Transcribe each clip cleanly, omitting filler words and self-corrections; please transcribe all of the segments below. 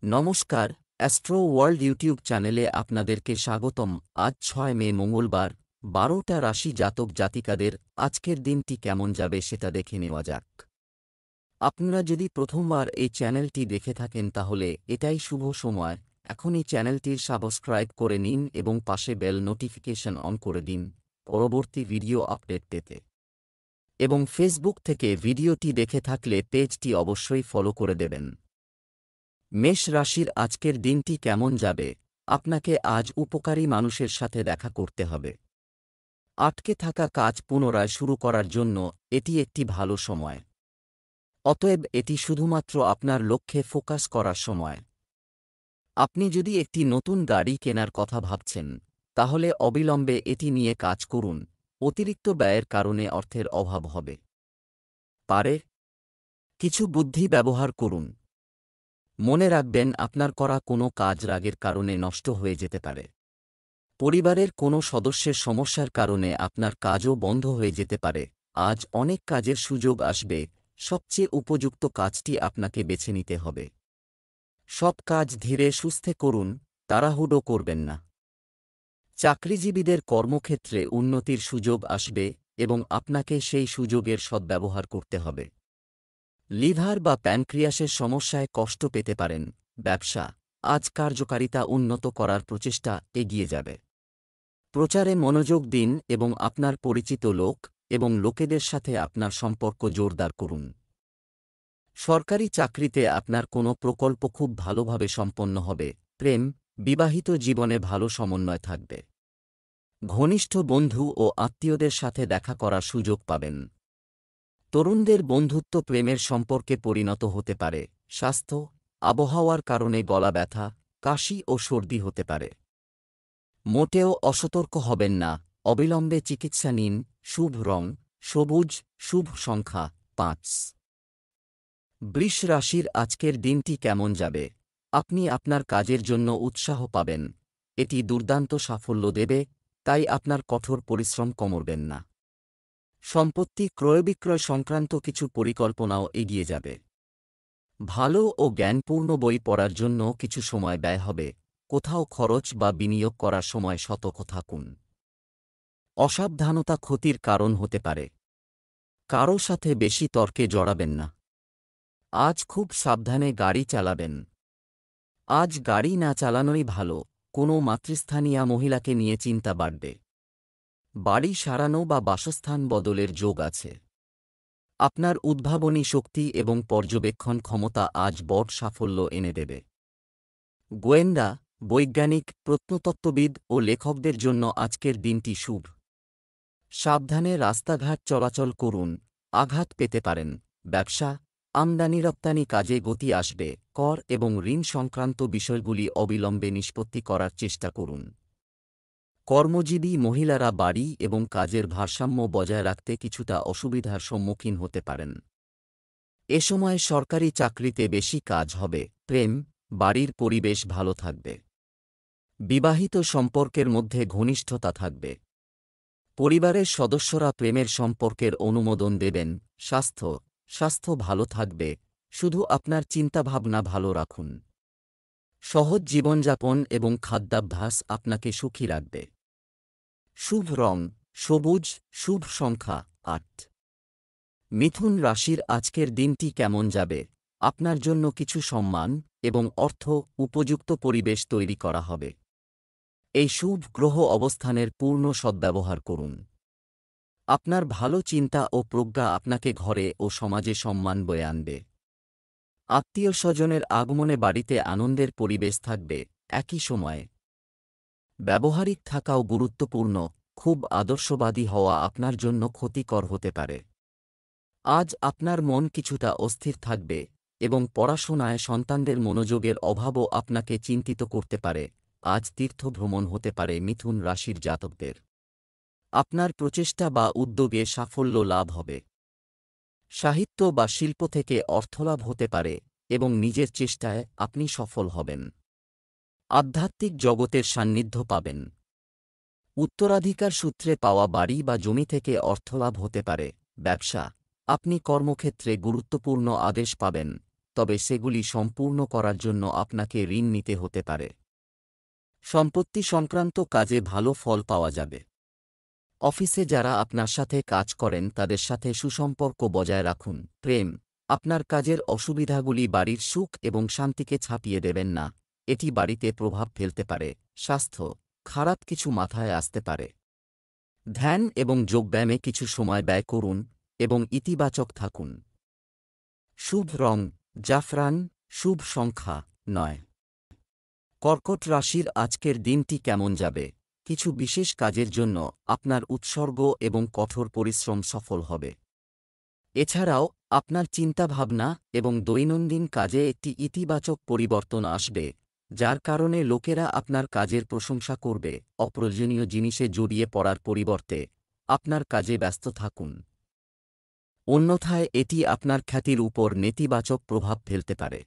নমস্কার, astro world YouTube চ্যানেলে আপনাদেরকে স্বাগতম। আজ 6 মে মঙ্গলবার, 12টা রাশি জাতক জাতিকাদের আজকের দিনটি কেমন যাবে সেটা দেখে নেওয়া যাক। আপনারা যদি প্রথমবার এই চ্যানেলটি দেখে থাকেন তাহলে এটাই শুভ সময়। এখন এই চ্যানেলটির সাবস্ক্রাইব করে নিন এবং পাশে বেল নোটিফিকেশন অন করে দিন পরবর্তী ভিডিও আপডেট পেতে। এবং ফেসবুক থেকে ভিডিওটি দেখে থাকলে পেজটি অবশ্যই ফলো করে দেবেন। মেষ রাশির আজকের দিনটি কেমন যাবে? আপনাকে আজ উপকারী মানুষের সাথে দেখা করতে হবে। আটকে থাকা কাজ পুনরায় শুরু করার জন্য এটি একটি ভালো সময়। অতএব এটি শুধুমাত্র আপনার লক্ষ্যে ফোকাস করার সময়। আপনি যদি একটি নতুন গাড়ি কেনার কথা ভাবছেন, তাহলে অবিলম্বে এটি নিয়ে কাজ করুন। অতিরিক্ত ব্যয়ের কারণে অর্থের অভাব হবে পারে। কিছু বুদ্ধি ব্যবহার করুন। মনে রাখবেন, আপনার করা কোনো কাজ রাগের কারণে নষ্ট হয়ে যেতে পারে। পরিবারের কোনো সদস্যের সমস্যার কারণে আপনার কাজও বন্ধ হয়ে যেতে পারে। আজ অনেক কাজের সুযোগ আসবে, সবচেয়ে উপযুক্ত কাজটি আপনাকে বেছে নিতে হবে। সব কাজ ধীরে সুস্থে করুন, তাড়াহুড়ো করবেন না। চাকরিজীবীদের কর্মক্ষেত্রে উন্নতির সুযোগ আসবে এবং আপনাকে সেই সুযোগের সদ্ব্যবহার করতে হবে। লিভার বা প্যানক্রিয়াসের সমস্যায় কষ্ট পেতে পারেন। ব্যবসা আজ কার্যকারিতা উন্নত করার প্রচেষ্টা এগিয়ে যাবে। প্রচারে মনোযোগ দিন এবং আপনার পরিচিত লোক এবং লোকেদের সাথে আপনার সম্পর্ক জোরদার করুন। সরকারি চাকরিতে আপনার কোনো প্রকল্প খুব ভালোভাবে সম্পন্ন হবে। প্রেম, বিবাহিত জীবনে ভালো সমন্বয় থাকবে। ঘনিষ্ঠ বন্ধু ও আত্মীয়দের সাথে দেখা করার সুযোগ পাবেন। তরুণদের বন্ধুত্ব প্রেমের সম্পর্কে পরিণত হতে পারে। স্বাস্থ্য আবহাওয়ার কারণে গলা ব্যথা, কাশি ও সর্দি হতে পারে। মোটেও অসতর্ক হবেন না, অবিলম্বে চিকিৎসা নিন। শুভ রং সবুজ, শুভ সংখ্যা 5। বৃষ রাশির আজকের দিনটি কেমন যাবে? আপনি আপনার কাজের জন্য উৎসাহ পাবেন। এটি দুর্দান্ত সাফল্য দেবে, তাই আপনার কঠোর পরিশ্রম কমরবেন না। সম্পত্তি ক্রয়বিক্রয় সংক্রান্ত কিছু পরিকল্পনাও এগিয়ে যাবে। ভালো ও জ্ঞানপূর্ণ বই পড়ার জন্য কিছু সময় ব্যয় হবে। কোথাও খরচ বা বিনিয়োগ করার সময় সতর্ক থাকুন। অসাবধানতা ক্ষতির কারণ হতে পারে। কারও সাথে বেশি তর্কে জড়াবেন না। আজ খুব সাবধানে গাড়ি চালাবেন। আজ গাড়ি না চালানোই ভালো। কোনো মাতৃস্থানীয়া মহিলাকে নিয়ে চিন্তা বাড়বে। বাড়ি সারানো বা বাসস্থান বদলের যোগ আছে। আপনার উদ্ভাবনী শক্তি এবং পর্যবেক্ষণ ক্ষমতা আজ বড় সাফল্য এনে দেবে। গোয়েন্দা, বৈজ্ঞানিক, প্রত্নতত্ত্ববিদ ও লেখকদের জন্য আজকের দিনটি শুভ। সাবধানে রাস্তাঘাট চলাচল করুন, আঘাত পেতে পারেন। ব্যবসা আমদানি রপ্তানি কাজে গতি আসবে। কর এবং ঋণ সংক্রান্ত বিষয়গুলি অবিলম্বে নিষ্পত্তি করার চেষ্টা করুন। কর্মজীবী মহিলারা বাড়ি এবং কাজের ভারসাম্য বজায় রাখতে কিছুটা অসুবিধার সম্মুখীন হতে পারেন। এ সময় সরকারি চাকরিতে বেশি কাজ হবে। প্রেম, বাড়ির পরিবেশ ভালো থাকবে। বিবাহিত সম্পর্কের মধ্যে ঘনিষ্ঠতা থাকবে। পরিবারের সদস্যরা প্রেমের সম্পর্কের অনুমোদন দেবেন। স্বাস্থ্য ভালো থাকবে, শুধু আপনার চিন্তাভাবনা ভালো রাখুন। সহজ জীবনযাপন এবং খাদ্যাভ্যাস আপনাকে সুখী রাখবে। শুভ রং সবুজ, শুভ সংখ্যা 8। মিথুন রাশির আজকের দিনটি কেমন যাবে? আপনার জন্য কিছু সম্মান এবং অর্থ উপযুক্ত পরিবেশ তৈরি করা হবে। এই শুভ গ্রহ অবস্থানের পূর্ণ সদ্ব্যবহার করুন। আপনার ভালো চিন্তা ও প্রজ্ঞা আপনাকে ঘরে ও সমাজে সম্মান বয়ে আনবে। আত্মীয় স্বজনের আগমনে বাড়িতে আনন্দের পরিবেশ থাকবে। একই সময়ে ব্যবহারিক থাকাও গুরুত্বপূর্ণ। খুব আদর্শবাদী হওয়া আপনার জন্য ক্ষতিকর হতে পারে। আজ আপনার মন কিছুটা অস্থির থাকবে এবং পড়াশোনায় সন্তানদের মনোযোগের অভাবও আপনাকে চিন্তিত করতে পারে। আজ তীর্থ ভ্রমণ হতে পারে মিথুন রাশির জাতকদের। আপনার প্রচেষ্টা বা উদ্যোগে সাফল্য লাভ হবে। সাহিত্য বা শিল্প থেকে অর্থলাভ হতে পারে এবং নিজের চেষ্টায় আপনি সফল হবেন। আধ্যাত্মিক জগতের সান্নিধ্য পাবেন। উত্তরাধিকার সূত্রে পাওয়া বাড়ি বা জমি থেকে অর্থলাভ হতে পারে। ব্যবসা আপনি কর্মক্ষেত্রে গুরুত্বপূর্ণ আদেশ পাবেন। তবে সেগুলি সম্পূর্ণ করার জন্য আপনাকে ঋণ নিতে হতে পারে। সম্পত্তি সংক্রান্ত কাজে ভালো ফল পাওয়া যাবে। অফিসে যারা আপনার সাথে কাজ করেন তাদের সাথে সুসম্পর্ক বজায় রাখুন। প্রেম, আপনার কাজের অসুবিধাগুলি বাড়ির সুখ এবং শান্তিকে ছাপিয়ে দেবেন না, এটি বাড়িতে প্রভাব ফেলতে পারে। স্বাস্থ্য, খারাপ কিছু মাথায় আসতে পারে। ধ্যান এবং যোগব্যায়ামে কিছু সময় ব্যয় করুন এবং ইতিবাচক থাকুন। শুভ রং জাফরান, শুভ সংখ্যা 9। কর্কট রাশির আজকের দিনটি কেমন যাবে? কিছু বিশেষ কাজের জন্য আপনার উৎসর্গ এবং কঠোর পরিশ্রম সফল হবে। এছাড়াও আপনার চিন্তাভাবনা এবং দৈনন্দিন কাজে একটি ইতিবাচক পরিবর্তন আসবে, যার কারণে লোকেরা আপনার কাজের প্রশংসা করবে। অপ্রয়োজনীয় জিনিসে জড়িয়ে পড়ার পরিবর্তে আপনার কাজে ব্যস্ত থাকুন, অন্যথায় এটি আপনার খ্যাতির উপর নেতিবাচক প্রভাব ফেলতে পারে।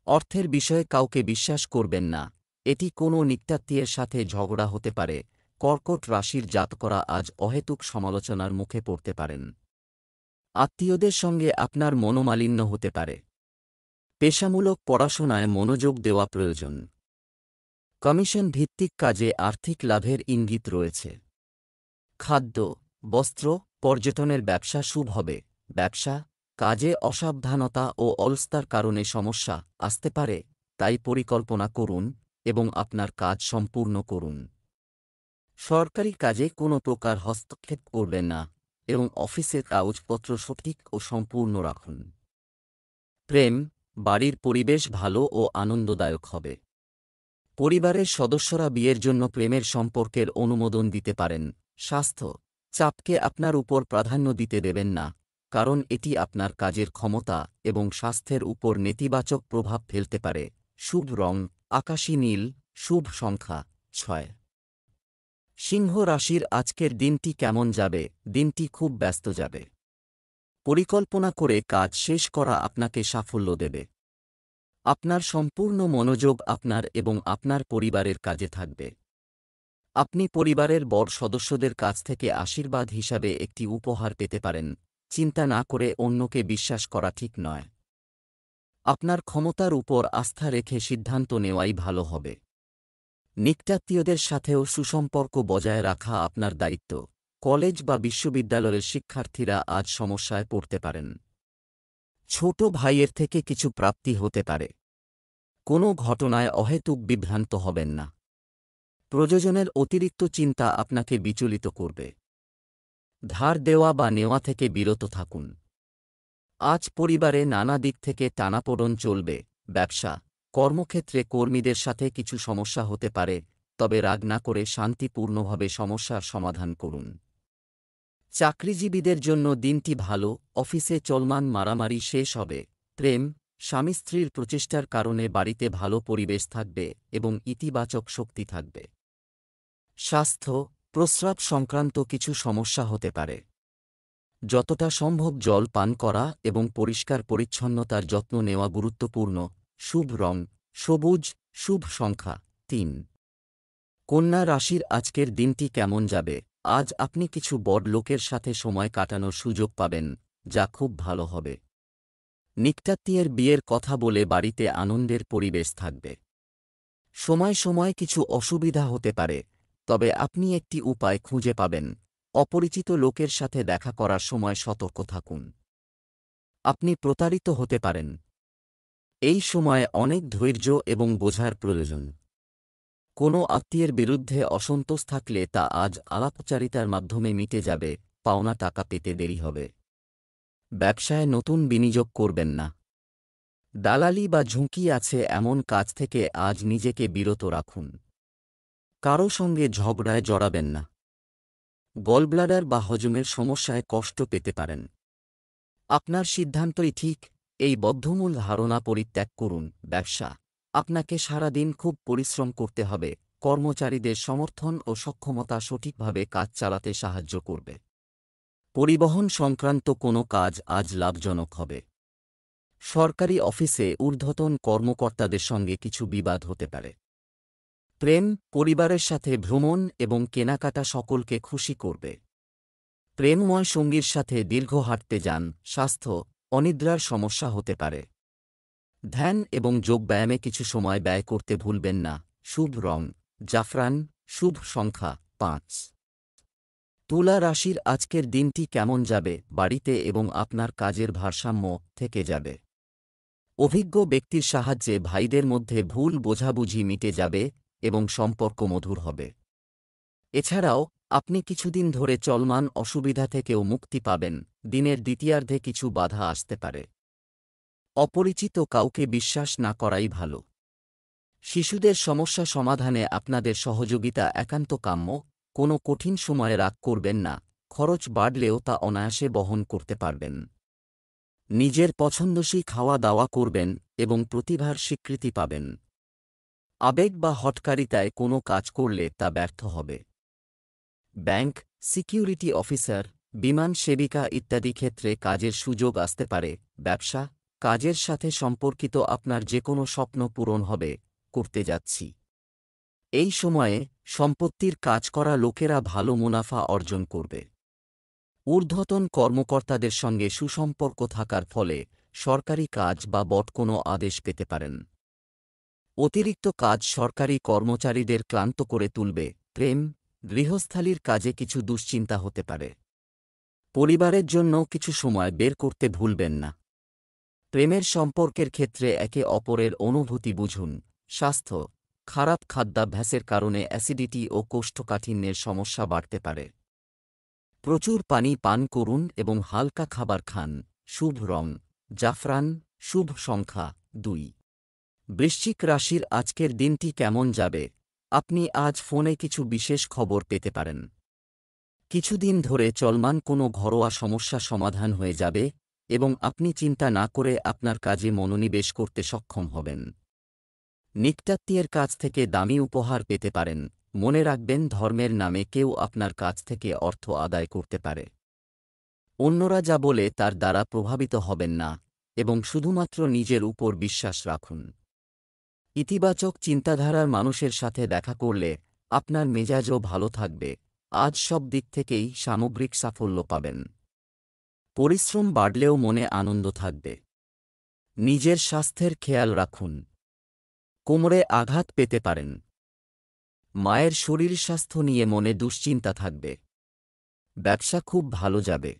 অর্থের বিষয়ে কাউকে বিশ্বাস করবেন না, এটি কোনো নিত্যাত্মীয়ের সাথে ঝগড়া হতে পারে। কর্কট রাশির জাতকরা আজ অহেতুক সমালোচনার মুখে পড়তে পারেন। আত্মীয়দের সঙ্গে আপনার মনোমালিন্য হতে পারে। পেশামূলক পড়াশোনায় মনোযোগ দেওয়া প্রয়োজন। কমিশন ভিত্তিক কাজে আর্থিক লাভের ইঙ্গিত রয়েছে। খাদ্য, বস্ত্র, পর্যটনের ব্যবসা শুভ হবে। ব্যবসা, কাজে অসাবধানতা ও অলসতার কারণে সমস্যা আসতে পারে, তাই পরিকল্পনা করুন এবং আপনার কাজ সম্পূর্ণ করুন। সরকারি কাজে কোনো প্রকার হস্তক্ষেপ করবেন না এবং অফিসের কাগজপত্র সঠিক ও সম্পূর্ণ রাখুন। প্রেম, বাড়ির পরিবেশ ভালো ও আনন্দদায়ক হবে। পরিবারের সদস্যরা বিয়ের জন্য প্রেমের সম্পর্কের অনুমোদন দিতে পারেন। স্বাস্থ্য, চাপকে আপনার উপর প্রাধান্য দিতে দেবেন না, কারণ এটি আপনার কাজের ক্ষমতা এবং স্বাস্থ্যের উপর নেতিবাচক প্রভাব ফেলতে পারে। শুভ রং আকাশী নীল, শুভ সংখ্যা 6। সিংহ রাশির আজকের দিনটি কেমন যাবে? দিনটি খুব ব্যস্ত যাবে। পরিকল্পনা করে কাজ শেষ করা আপনাকে সাফল্য দেবে। আপনার সম্পূর্ণ মনোযোগ আপনার এবং আপনার পরিবারের কাজে থাকবে। আপনি পরিবারের বড় সদস্যদের কাছ থেকে আশীর্বাদ হিসাবে একটি উপহার পেতে পারেন। চিন্তা না করে অন্যকে বিশ্বাস করা ঠিক নয়। আপনার ক্ষমতার উপর আস্থা রেখে সিদ্ধান্ত নেওয়াই ভালো হবে। নিকটাত্মীয়দের সাথেও সুসম্পর্ক বজায় রাখা আপনার দায়িত্ব। কলেজ বা বিশ্ববিদ্যালয়ের শিক্ষার্থীরা আজ সমস্যায় পড়তে পারেন। ছোট ভাইয়ের থেকে কিছু প্রাপ্তি হতে পারে। কোনো ঘটনায় অহেতুক বিভ্রান্ত হবেন না। প্রয়োজনের অতিরিক্ত চিন্তা আপনাকে বিচলিত করবে। ধার দেওয়া বা নেওয়া থেকে বিরত থাকুন। আজ পরিবারে নানা দিক থেকে টানাপোড়েন চলবে। ব্যবসা, কর্মক্ষেত্রে কর্মীদের সাথে কিছু সমস্যা হতে পারে, তবে রাগ না করে শান্তিপূর্ণভাবে সমস্যার সমাধান করুন। চাকরিজীবীদের জন্য দিনটি ভালো, অফিসে চলমান মারামারি শেষ হবে। প্রেম, স্বামী স্ত্রীর প্রচেষ্টার কারণে বাড়িতে ভালো পরিবেশ থাকবে এবং ইতিবাচক শক্তি থাকবে। স্বাস্থ্য, প্রস্রাব সংক্রান্ত কিছু সমস্যা হতে পারে। যতটা সম্ভব জল পান করা এবং পরিষ্কার পরিচ্ছন্নতার যত্ন নেওয়া গুরুত্বপূর্ণ। শুভ রং সবুজ, শুভ সংখ্যা 3। কন্যা রাশির আজকের দিনটি কেমন যাবে? আজ আপনি কিছু বড় লোকের সাথে সময় কাটানোর সুযোগ পাবেন, যা খুব ভালো হবে। নিকটাত্মীয়ের বিয়ের কথা বলে বাড়িতে আনন্দের পরিবেশ থাকবে। সময় সময় কিছু অসুবিধা হতে পারে, তবে আপনি একটি উপায় খুঁজে পাবেন। অপরিচিত লোকের সাথে দেখা করার সময় সতর্ক থাকুন। আপনি প্রতারিত হতে পারেন। এই সময় অনেক ধৈর্য এবং বোঝার প্রয়োজন। কোনো আত্মীয়ের বিরুদ্ধে অসন্তোষ থাকলে তা আজ আলাপচারিতার মাধ্যমে মিটে যাবে। পাওনা টাকা পেতে দেরি হবে। ব্যবসায় নতুন বিনিয়োগ করবেন না। দালালি বা ঝুঁকি আছে এমন কাজ থেকে আজ নিজেকে বিরত রাখুন। কারো সঙ্গে ঝগড়ায় জড়াবেন না। গলব্লাডার বা হজমের সমস্যায় কষ্ট পেতে পারেন। আপনার সিদ্ধান্তই ঠিক, এই বদ্ধমূল ধারণা পরিত্যাগ করুন। ব্যবসা, আপনাকে সারাদিন খুব পরিশ্রম করতে হবে। কর্মচারীদের সমর্থন ও সক্ষমতা সঠিকভাবে কাজ চালাতে সাহায্য করবে। পরিবহন সংক্রান্ত কোনো কাজ আজ লাভজনক হবে। সরকারি অফিসে ঊর্ধ্বতন কর্মকর্তাদের সঙ্গে কিছু বিবাদ হতে পারে। প্রেম, পরিবারের সাথে ভ্রমণ এবং কেনাকাটা সকলকে খুশি করবে। প্রেমময় সঙ্গীর সাথে দীর্ঘ হাঁটতে যান। স্বাস্থ্য, অনিদ্রার সমস্যা হতে পারে। ধ্যান এবং যোগব্যায়ামে কিছু সময় ব্যয় করতে ভুলবেন না। শুভ রং জাফরান, শুভ সংখ্যা 5। তুলা রাশির আজকের দিনটি কেমন যাবে? বাড়িতে এবং আপনার কাজের ভারসাম্য থেকে যাবে। অভিজ্ঞ ব্যক্তির সাহায্যে ভাইদের মধ্যে ভুল বোঝাবুঝি মিটে যাবে এবং সম্পর্ক মধুর হবে। এছাড়াও আপনি কিছুদিন ধরে চলমান অসুবিধা থেকেও মুক্তি পাবেন। দিনের দ্বিতীয়ার্ধে কিছু বাধা আসতে পারে। অপরিচিত কাউকে বিশ্বাস না করাই ভালো। শিশুদের সমস্যা সমাধানে আপনাদের সহযোগিতা একান্ত কাম্য। কোনো কঠিন সময়ে রাগ করবেন না, খরচ বাড়লেও তা অনায়াসে বহন করতে পারবেন। নিজের পছন্দসই খাওয়া দাওয়া করবেন এবং প্রতিভার স্বীকৃতি পাবেন। আবেগ বা হঠকারিতায় কোনো কাজ করলে তা ব্যর্থ হবে। ব্যাংক, সিকিউরিটি অফিসার, বিমান সেবিকা ইত্যাদি ক্ষেত্রে কাজের সুযোগ আসতে পারে। ব্যবসা, কাজের সাথে সম্পর্কিত আপনার যে কোনো স্বপ্ন পূরণ হবে। করতে যাচ্ছি। এই সময়ে সম্পত্তির কাজ করা লোকেরা ভালো মুনাফা অর্জন করবে। ঊর্ধ্বতন কর্মকর্তাদের সঙ্গে সুসম্পর্ক থাকার ফলে সরকারি কাজ বা বট কোনো আদেশ পেতে পারেন। অতিরিক্ত কাজ সরকারি কর্মচারীদের ক্লান্ত করে তুলবে। প্রেম, গৃহস্থালির কাজে কিছু দুশ্চিন্তা হতে পারে। পরিবারের জন্য কিছু সময় বের করতে ভুলবেন না। প্রেমের সম্পর্কের ক্ষেত্রে একে অপরের অনুভূতি বুঝুন। স্বাস্থ্য, খারাপ খাদ্যাভ্যাসের কারণে অ্যাসিডিটি ও কোষ্ঠকাঠিন্যের সমস্যা বাড়তে পারে। প্রচুর পানি পান করুন এবং হালকা খাবার খান। শুভ রং জাফরান, শুভ সংখ্যা 2। বৃশ্চিক রাশির আজকের দিনটি কেমন যাবে? আপনি আজ ফোনে কিছু বিশেষ খবর পেতে পারেন। কিছুদিন ধরে চলমান কোনো ঘরোয়া সমস্যা সমাধান হয়ে যাবে এবং আপনি চিন্তা না করে আপনার কাজে মনোনিবেশ করতে সক্ষম হবেন। নিকটাত্মীয়ের কাছ থেকে দামি উপহার পেতে পারেন। মনে রাখবেন, ধর্মের নামে কেউ আপনার কাছ থেকে অর্থ আদায় করতে পারে। অন্যরা যা বলে তার দ্বারা প্রভাবিত হবেন না এবং শুধুমাত্র নিজের উপর বিশ্বাস রাখুন। ইতিবাচক চিন্তাধারার মানুষের সাথে দেখা করলে আপনার মেজাজও ভালো থাকবে। আজ সব দিক থেকেই সামগ্রিক সাফল্য পাবেন। পরিশ্রম বাড়লেও মনে আনন্দ থাকবে। নিজের স্বাস্থ্যের খেয়াল রাখুন। কোমরে আঘাত পেতে পারেন। মায়ের শরীর স্বাস্থ্য নিয়ে মনে দুশ্চিন্তা থাকবে। ব্যবসা খুব ভালো যাবে।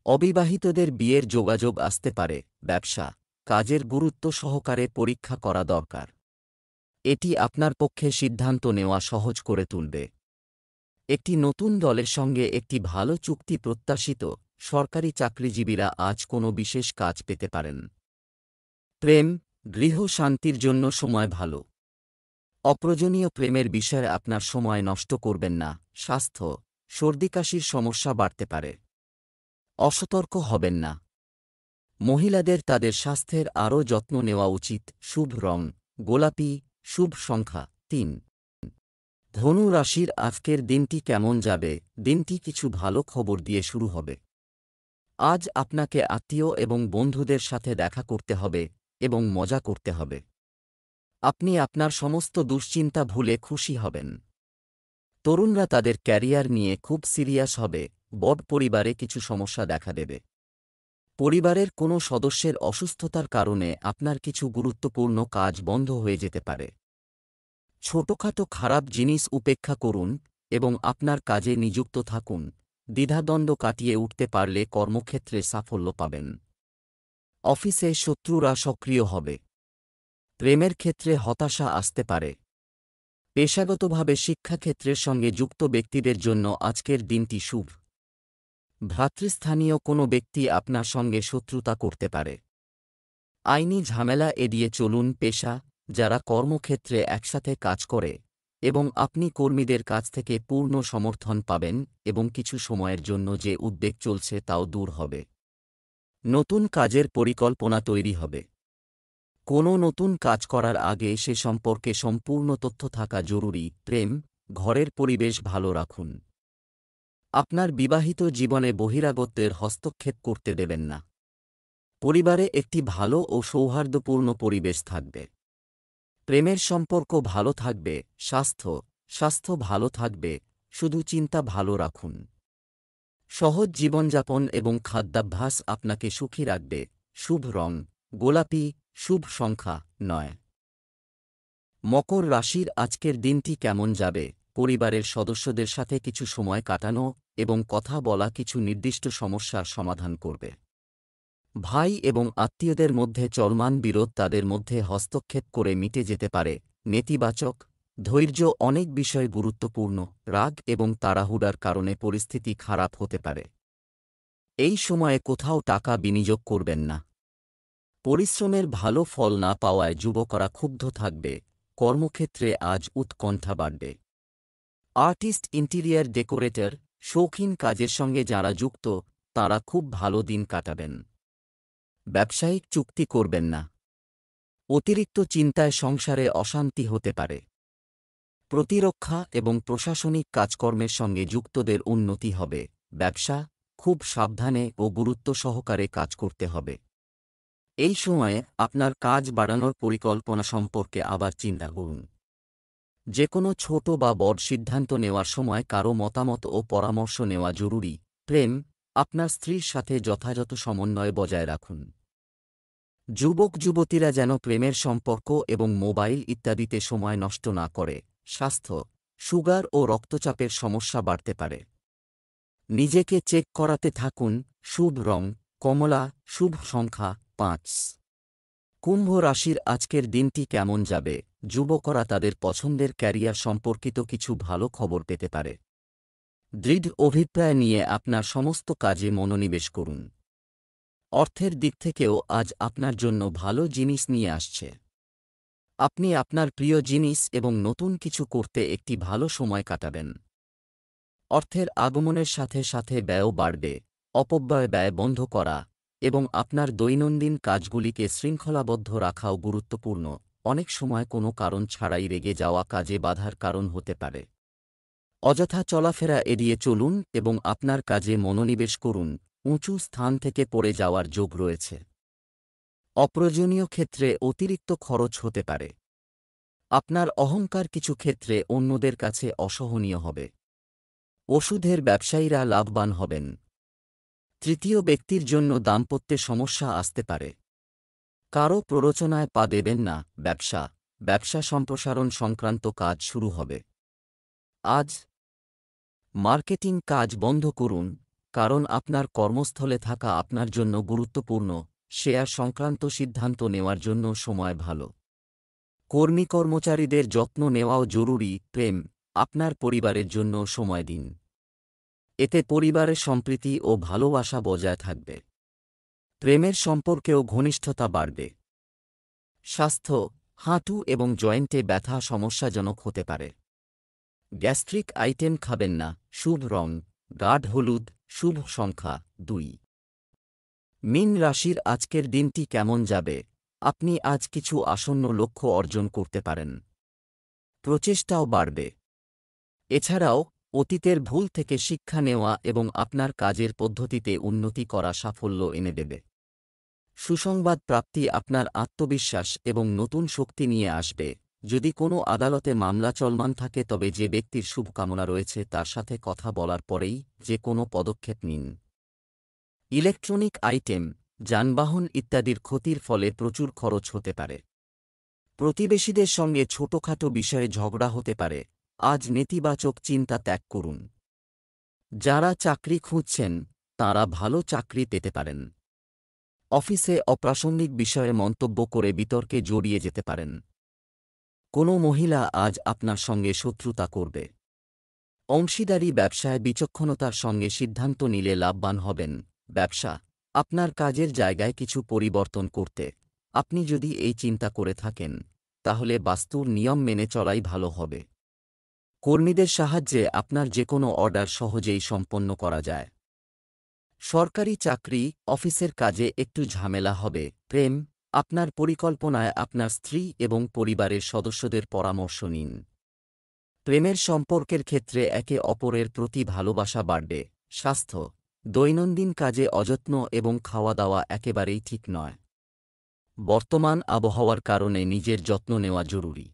অবিবাহিতদের বিয়ের যোগাযোগ আসতে পারে। ব্যবসা, কাজের গুরুত্ব সহকারে পরীক্ষা করা দরকার। এটি আপনার পক্ষে সিদ্ধান্ত নেওয়া সহজ করে তুলবে। একটি নতুন দলের সঙ্গে একটি ভালো চুক্তি প্রত্যাশিত। সরকারি চাকরিজীবীরা আজ কোনো বিশেষ কাজ পেতে পারেন। প্রেম, গৃহ শান্তির জন্য সময় ভালো। অপ্রয়োজনীয় প্রেমের বিষয়ে আপনার সময় নষ্ট করবেন না। স্বাস্থ্য, সর্দিকাশির সমস্যা বাড়তে পারে। অসতর্ক হবেন না। মহিলাদের তাদের স্বাস্থ্যের আরও যত্ন নেওয়া উচিত। শুভ রং গোলাপি, শুভ সংখ্যা 3। ধনু রাশির আজকের দিনটি কেমন যাবে? দিনটি কিছু ভালো খবর দিয়ে শুরু হবে। আজ আপনাকে আত্মীয় এবং বন্ধুদের সাথে দেখা করতে হবে এবং মজা করতে হবে। আপনি আপনার সমস্ত দুশ্চিন্তা ভুলে খুশি হবেন। তরুণরা তাদের ক্যারিয়ার নিয়ে খুব সিরিয়াস হবে। বড় পরিবারে কিছু সমস্যা দেখা দেবে। পরিবারের কোনো সদস্যের অসুস্থতার কারণে আপনার কিছু গুরুত্বপূর্ণ কাজ বন্ধ হয়ে যেতে পারে। ছোটখাটো খারাপ জিনিস উপেক্ষা করুন এবং আপনার কাজে নিযুক্ত থাকুন। দ্বিধাদ্বন্দ্ব কাটিয়ে উঠতে পারলে কর্মক্ষেত্রে সাফল্য পাবেন। অফিসে শত্রুরা সক্রিয় হবে। প্রেমের ক্ষেত্রে হতাশা আসতে পারে। পেশাগতভাবে শিক্ষাক্ষেত্রের সঙ্গে যুক্ত ব্যক্তিদের জন্য আজকের দিনটি শুভ। ভ্রাতৃস্থানীয় কোনো ব্যক্তি আপনার সঙ্গে শত্রুতা করতে পারে। আইনি ঝামেলা এড়িয়ে চলুন। পেশা, যারা কর্মক্ষেত্রে একসাথে কাজ করে এবং আপনি কর্মীদের কাছ থেকে পূর্ণ সমর্থন পাবেন এবং কিছু সময়ের জন্য যে উদ্বেগ চলছে তাও দূর হবে। নতুন কাজের পরিকল্পনা তৈরি হবে। কোনো নতুন কাজ করার আগে সে সম্পর্কে সম্পূর্ণ তথ্য থাকা জরুরি। প্রেম, ঘরের পরিবেশ ভালো রাখুন। আপনার বিবাহিত জীবনে বহিরাগতের হস্তক্ষেপ করতে দেবেন না। পরিবারে একটি ভালো ও সৌহার্দ্যপূর্ণ পরিবেশ থাকবে। প্রেমের সম্পর্ক ভালো থাকবে। স্বাস্থ্য ভালো থাকবে, শুধু চিন্তা ভালো রাখুন। সহজ জীবনযাপন এবং খাদ্যাভ্যাস আপনাকে সুখী রাখবে। শুভ রং গোলাপি, শুভ সংখ্যা 9। মকর রাশির আজকের দিনটি কেমন যাবে? পরিবারের সদস্যদের সাথে কিছু সময় কাটানো এবং কথা বলা কিছু নির্দিষ্ট সমস্যার সমাধান করবে। ভাই এবং আত্মীয়দের মধ্যে চলমান বিরোধ তাদের মধ্যে হস্তক্ষেপ করে মিটে যেতে পারে। নেতিবাচক ধৈর্য অনেক বিষয় গুরুত্বপূর্ণ, রাগ এবং তাড়াহুড়ার কারণে পরিস্থিতি খারাপ হতে পারে। এই সময়ে কোথাও টাকা বিনিয়োগ করবেন না। পরিশ্রমের ভালো ফল না পাওয়ায় যুবকরা ক্ষুব্ধ থাকবে। কর্মক্ষেত্রে আজ উৎকণ্ঠা বাড়বে। আর্টিস্ট, ইন্টিরিয়ার ডেকোরেটর, শৌখিন কাজের সঙ্গে যারা যুক্ত তারা খুব ভালো দিন কাটাবেন। ব্যবসায়িক চুক্তি করবেন না। অতিরিক্ত চিন্তায় সংসারে অশান্তি হতে পারে। প্রতিরক্ষা এবং প্রশাসনিক কাজকর্মের সঙ্গে যুক্তদের উন্নতি হবে। ব্যবসা খুব সাবধানে ও গুরুত্ব সহকারে কাজ করতে হবে। এই সময়ে আপনার কাজ বাড়ানোর পরিকল্পনা সম্পর্কে আবার চিন্তা করুন। যে কোনো ছোট বা বড় সিদ্ধান্ত নেওয়ার সময় কারও মতামত ও পরামর্শ নেওয়া জরুরি। প্রেম, আপনার স্ত্রীর সাথে যথাযথ সমন্বয় বজায় রাখুন। যুবক যুবতীরা যেন প্রেমের সম্পর্ক এবং মোবাইল ইত্যাদিতে সময় নষ্ট না করে। স্বাস্থ্য, সুগার ও রক্তচাপের সমস্যা বাড়তে পারে। নিজেকে চেক করাতে থাকুন। শুভ রং কমলা, শুভ সংখ্যা 5। কুম্ভ রাশির আজকের দিনটি কেমন যাবে? যুবকরা তাদের পছন্দের ক্যারিয়ার সম্পর্কিত কিছু ভালো খবর পেতে পারে। দৃঢ় অভিপ্রায় নিয়ে আপনার সমস্ত কাজে মনোনিবেশ করুন। অর্থের দিক থেকেও আজ আপনার জন্য ভালো জিনিস নিয়ে আসছে। আপনি আপনার প্রিয় জিনিস এবং নতুন কিছু করতে একটি ভালো সময় কাটাবেন। অর্থের আগমনের সাথে সাথে ব্যয়ও বাড়বে। অপব্যয় ব্যয় বন্ধ করা এবং আপনার দৈনন্দিন কাজগুলিকে শৃঙ্খলাবদ্ধ রাখাও গুরুত্বপূর্ণ। অনেক সময় কোনো কারণ ছাড়াই রেগে যাওয়া কাজে বাধার কারণ হতে পারে। অযথা চলাফেরা এড়িয়ে চলুন এবং আপনার কাজে মনোনিবেশ করুন। উঁচু স্থান থেকে পড়ে যাওয়ার যোগ রয়েছে। অপ্রয়োজনীয় ক্ষেত্রে অতিরিক্ত খরচ হতে পারে। আপনার অহংকার কিছু ক্ষেত্রে অন্যদের কাছে অসহনীয় হবে। ওষুধের ব্যবসায়ীরা লাভবান হবেন। তৃতীয় ব্যক্তির জন্য দাম্পত্যে সমস্যা আসতে পারে। কারও প্ররোচনায় পা দেবেন না। ব্যবসা সম্প্রসারণ সংক্রান্ত কাজ শুরু হবে। আজ মার্কেটিং কাজ বন্ধ করুন, কারণ আপনার কর্মস্থলে থাকা আপনার জন্য গুরুত্বপূর্ণ। শেয়ার সংক্রান্ত সিদ্ধান্ত নেওয়ার জন্য সময় ভালো। কর্মী কর্মচারীদের যত্ন নেওয়াও জরুরি। প্রেম, আপনার পরিবারের জন্য সময় দিন। এতে পরিবারের সম্প্রীতি ও ভালোবাসা বজায় থাকবে। প্রেমের সম্পর্কেও ঘনিষ্ঠতা বাড়বে। স্বাস্থ্য, হাঁটু এবং জয়েন্টে ব্যথা সমস্যাজনক হতে পারে। গ্যাস্ট্রিক আইটেম খাবেন না। শুভ রং গাঢ় হলুদ, শুভ সংখ্যা 2। মীন রাশির আজকের দিনটি কেমন যাবে? আপনি আজ কিছু আসন্ন লক্ষ্য অর্জন করতে পারেন। প্রচেষ্টাও বাড়বে। এছাড়াও অতীতের ভুল থেকে শিক্ষা নেওয়া এবং আপনার কাজের পদ্ধতিতে উন্নতি করা সাফল্য এনে দেবে। সুসংবাদ প্রাপ্তি আপনার আত্মবিশ্বাস এবং নতুন শক্তি নিয়ে আসবে। যদি কোনো আদালতে মামলা চলমান থাকে তবে যে ব্যক্তির শুভকামনা রয়েছে তার সাথে কথা বলার পরেই যে কোনো পদক্ষেপ নিন। ইলেকট্রনিক আইটেম, যানবাহন ইত্যাদির ক্ষতির ফলে প্রচুর খরচ হতে পারে। প্রতিবেশীদের সঙ্গে ছোটখাটো বিষয়ে ঝগড়া হতে পারে। আজ নেতিবাচক চিন্তা ত্যাগ করুন। যারা চাকরি খুঁজছেন তাঁরা ভালো চাকরি পেতে পারেন। অফিসে অপ্রাসঙ্গিক বিষয়ে মন্তব্য করে বিতর্কে জড়িয়ে যেতে পারেন। কোনো মহিলা আজ আপনার সঙ্গে শত্রুতা করবে। অংশীদারি ব্যবসায় বিচক্ষণতার সঙ্গে সিদ্ধান্ত নিলে লাভবান হবেন। ব্যবসা, আপনার কাজের জায়গায় কিছু পরিবর্তন করতে আপনি যদি এই চিন্তা করে থাকেন তাহলে বাস্তুর নিয়ম মেনে চলাই ভালো হবে। কর্মীদের সাহায্যে আপনার যে কোনো অর্ডার সহজেই সম্পন্ন করা যায়। সরকারি চাকরি, অফিসের কাজে একটু ঝামেলা হবে। প্রেম, আপনার পরিকল্পনায় আপনার স্ত্রী এবং পরিবারের সদস্যদের পরামর্শ নিন। প্রেমের সম্পর্কের ক্ষেত্রে একে অপরের প্রতি ভালোবাসা বাড়বে। স্বাস্থ্য, দৈনন্দিন কাজে অযত্ন এবং খাওয়া দাওয়া একেবারেই ঠিক নয়। বর্তমান আবহাওয়ার কারণে নিজের যত্ন নেওয়া জরুরি।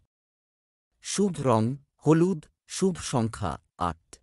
শুভ রং হলুদ, শুভ সংখ্যা 8।